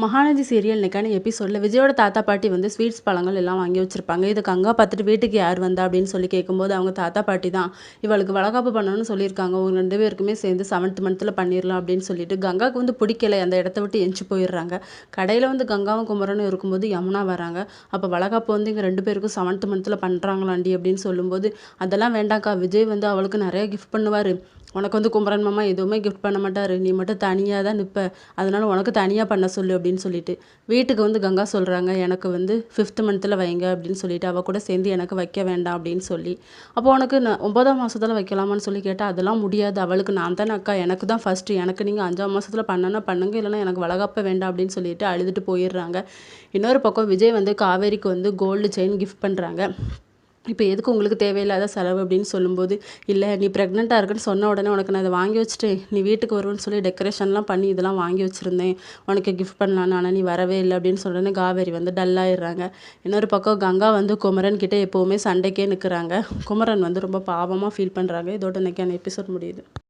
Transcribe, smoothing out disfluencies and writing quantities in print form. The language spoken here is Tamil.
மகாநதி சீரியல் இன்னைக்கான எபிசோடில் விஜயோட தாத்தா பாட்டி வந்து ஸ்வீட்ஸ் பழங்கள் எல்லாம் வாங்கி வச்சுருப்பாங்க. இது கங்கா பார்த்துட்டு வீட்டுக்கு யார் வந்தா அப்படின்னு சொல்லி கேட்கும்போது அவங்க தாத்தா பாட்டி தான் இவளுக்கு வளகாப்பு பண்ணணும்னு சொல்லியிருக்காங்க. அவங்க 2 பேருக்குமே சேர்ந்து 7th மந்த்தில் பண்ணிடலாம் அப்படின்னு சொல்லிட்டு கங்காவுக்கு வந்து பிடிக்கல. அந்த இடத்த விட்டு எஞ்சி போயிடுறாங்க. கடையில் வந்து கங்காவும் குமரனும் இருக்கும்போது யமுனா வராங்க. அப்போ வளகாப்பு வந்து இங்கே 2 பேருக்கும் 7th மந்த்தில் பண்ணுறாங்களாண்டி அப்படின்னு சொல்லும்போது அதெல்லாம் வேண்டாம்க்கா, விஜய் வந்து அவளுக்கு நிறைய கிஃப்ட் பண்ணுவார். உனக்கு வந்து குமரன் மாமா எதுவுமே கிஃப்ட் பண்ண மாட்டார். நீ மட்டும் தனியாக தான் நிற்ப. அதனால உனக்கு தனியாக பண்ண சொல்லு அப்படின்னு சொல்லிட்டு வீட்டுக்கு வந்து கங்கா சொல்கிறாங்க, எனக்கு வந்து 5th மந்த்தில் வைங்க அப்படின்னு சொல்லிட்டு அவள் கூட சேர்ந்து எனக்கு வைக்க வேண்டாம் அப்படின்னு சொல்லி. அப்போ உனக்கு 9ஆம் மாதத்தில் வைக்கலாமான்னு சொல்லி கேட்டால் அதெல்லாம் முடியாது. அவளுக்கு நான் தானே அக்கா, எனக்கு தான் ஃபஸ்ட்டு, எனக்கு நீங்கள் 5ஆம் மாதத்தில் பண்ணனா பண்ணுங்க, இல்லைனா எனக்கு வளகாப்ப வேண்டாம் அப்படின்னு சொல்லிட்டு அழுதுட்டு போயிடுறாங்க. இன்னொரு பக்கம் விஜய் வந்து காவேரிக்கு வந்து கோல்டு செயின் கிஃப்ட் பண்ணுறாங்க. இப்போ எதுக்கு உங்களுக்கு தேவையில்லாத செலவு அப்படின்னு சொல்லும்போது, இல்லை நீ ப்ரெக்னெண்ட்டாக இருக்குன்னு சொன்ன உடனே உனக்கு நான் இதை வாங்கி வச்சுட்டேன், நீ வீட்டுக்கு வருவேன்னு சொல்லி டெக்கரேஷன்லாம் பண்ணி இதெல்லாம் வாங்கி வச்சுருந்தேன் உனக்கு கிஃப்ட் பண்ணலான்னு, ஆனால் நீ வரவே இல்லை அப்படின்னு சொன்னோடனே காவேரி வந்து டல்லாயிடுறாங்க. இன்னொரு பக்கம் கங்கா வந்து குமரன் கிட்டே எப்போவுமே சண்டைக்கே நிற்கிறாங்க. குமரன் வந்து ரொம்ப பாவமாக ஃபீல் பண்ணுறாங்க. இதோட இன்னைக்கான எபிசோட் முடியுது.